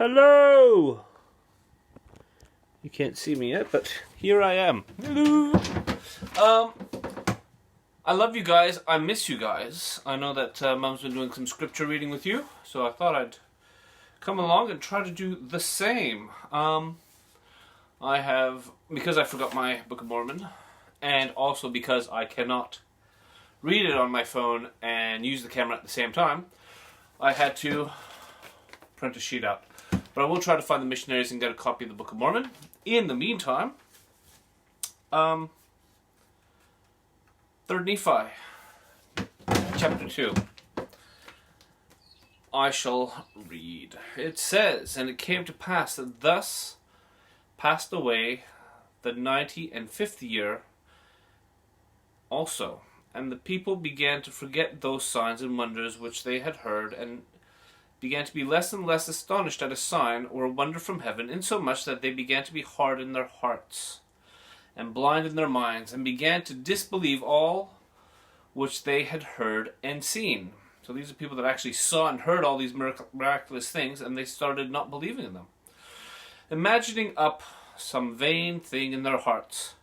Hello! You can't see me yet, but here I am. Hello! I love you guys. I miss you guys. I know that Mum's been doing some scripture reading with you, so I thought I'd come along and try to do the same. Because I forgot my Book of Mormon, and also because I cannot read it on my phone and use the camera at the same time, I had to print a sheet out. But I will try to find the missionaries and get a copy of the Book of Mormon. In the meantime, 3rd Nephi, chapter 2. I shall read. It says, "And it came to pass that thus passed away the 95th year also. And the people began to forget those signs and wonders which they had heard, and began to be less and less astonished at a sign or a wonder from heaven, insomuch that they began to be hard in their hearts, and blind in their minds, and began to disbelieve all which they had heard and seen." So these are people that actually saw and heard all these miraculous things, and they started not believing in them. "Imagining up some vain thing in their hearts,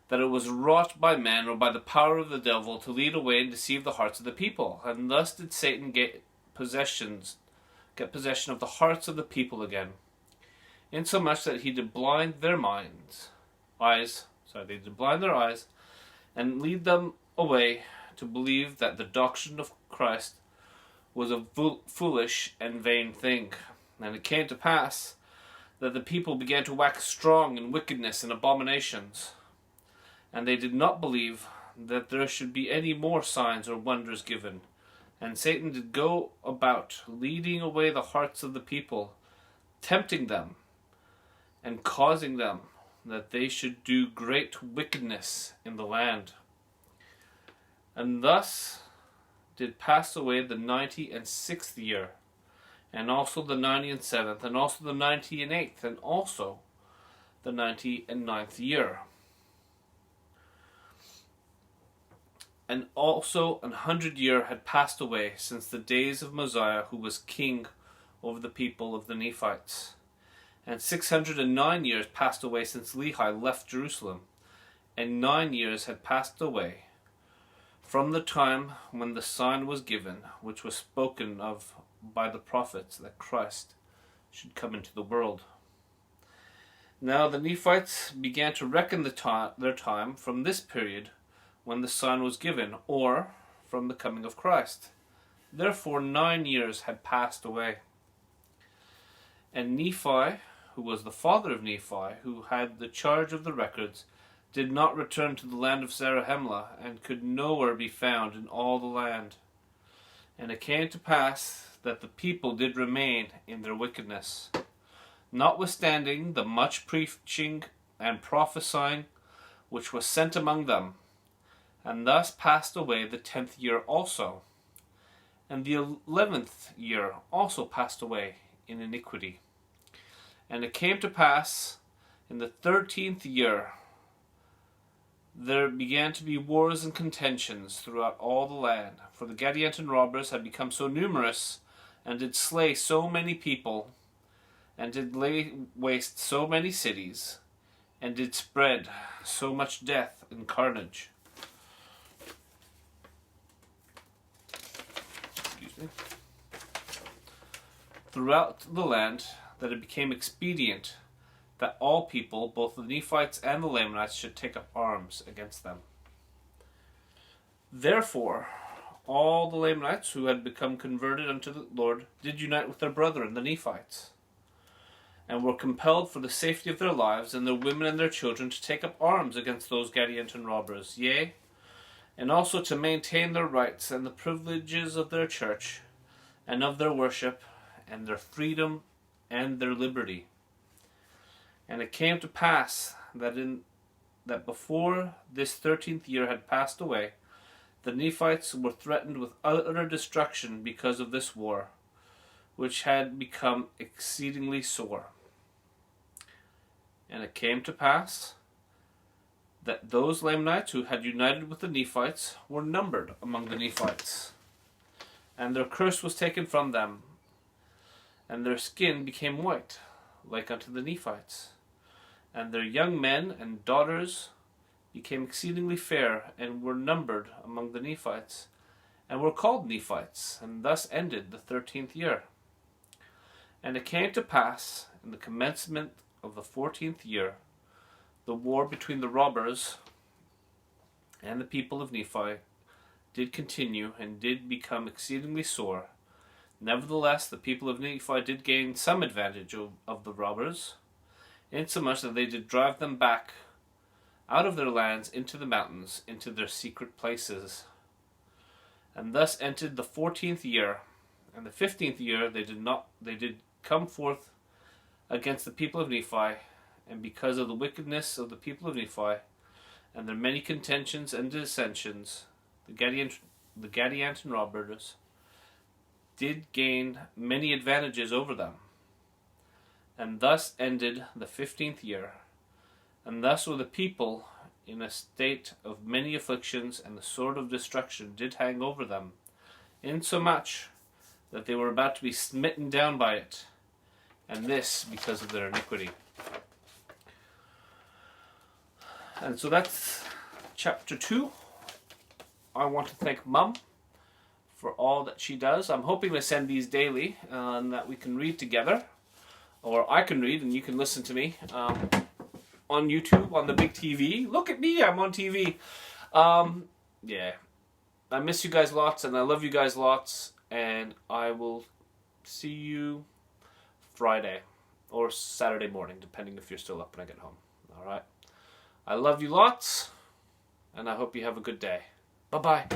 that it was wrought by man or by the power of the devil to lead away and deceive the hearts of the people. And thus did Satan get possession of the hearts of the people again, insomuch that he did blind their eyes, and lead them away to believe that the doctrine of Christ was a foolish and vain thing. And it came to pass that the people began to wax strong in wickedness and abominations, and they did not believe that there should be any more signs or wonders given. And Satan did go about leading away the hearts of the people, tempting them, and causing them that they should do great wickedness in the land. And thus did pass away the 96th year, and also the 97th, and also the 98th, and also the 99th year. And also 100 years had passed away since the days of Mosiah, who was king over the people of the Nephites. And 609 years passed away since Lehi left Jerusalem, and 9 years had passed away from the time when the sign was given, which was spoken of by the prophets, that Christ should come into the world. Now the Nephites began to reckon their time from this period when the sign was given, or from the coming of Christ. Therefore 9 years had passed away. And Nephi, who was the father of Nephi, who had the charge of the records, did not return to the land of Zarahemla, and could nowhere be found in all the land. And it came to pass that the people did remain in their wickedness, notwithstanding the much preaching and prophesying which was sent among them. And thus passed away the 10th year also, and the 11th year also passed away in iniquity. And it came to pass in the 13th year there began to be wars and contentions throughout all the land, for the Gadianton robbers had become so numerous, and did slay so many people, and did lay waste so many cities, and did spread so much death and carnage. Throughout the land, that it became expedient that all people, both the Nephites and the Lamanites, should take up arms against them. Therefore all the Lamanites who had become converted unto the Lord did unite with their brethren the Nephites, and were compelled for the safety of their lives and their women and their children to take up arms against those Gadianton robbers, yea, and also to maintain their rights and the privileges of their church, and of their worship, and their freedom, and their liberty. And it came to pass that before this 13th year had passed away, the Nephites were threatened with utter destruction because of this war, which had become exceedingly sore. And it came to pass that those Lamanites who had united with the Nephites were numbered among the Nephites, and their curse was taken from them, and their skin became white, like unto the Nephites. And their young men and daughters became exceedingly fair, and were numbered among the Nephites, and were called Nephites, and thus ended the 13th year. And it came to pass, in the commencement of the 14th year, the war between the robbers and the people of Nephi did continue, and did become exceedingly sore. Nevertheless, the people of Nephi did gain some advantage of the robbers, insomuch that they did drive them back out of their lands into the mountains, into their secret places. And thus entered the 14th year, and the 15th year they did come forth against the people of Nephi, and because of the wickedness of the people of Nephi, and their many contentions and dissensions, the Gadianton robbers did gain many advantages over them. And thus ended the 15th year. And thus were the people in a state of many afflictions, and the sword of destruction did hang over them, insomuch that they were about to be smitten down by it, and this because of their iniquity. And so that's chapter 2. I want to thank Mum for all that she does. I'm hoping to send these daily, and that we can read together. Or I can read and you can listen to me on YouTube, on the big TV. Look at me, I'm on TV. Yeah. I miss you guys lots, and I love you guys lots. And I will see you Friday or Saturday morning, depending if you're still up when I get home. Alright. I love you lots, and I hope you have a good day. Bye-bye.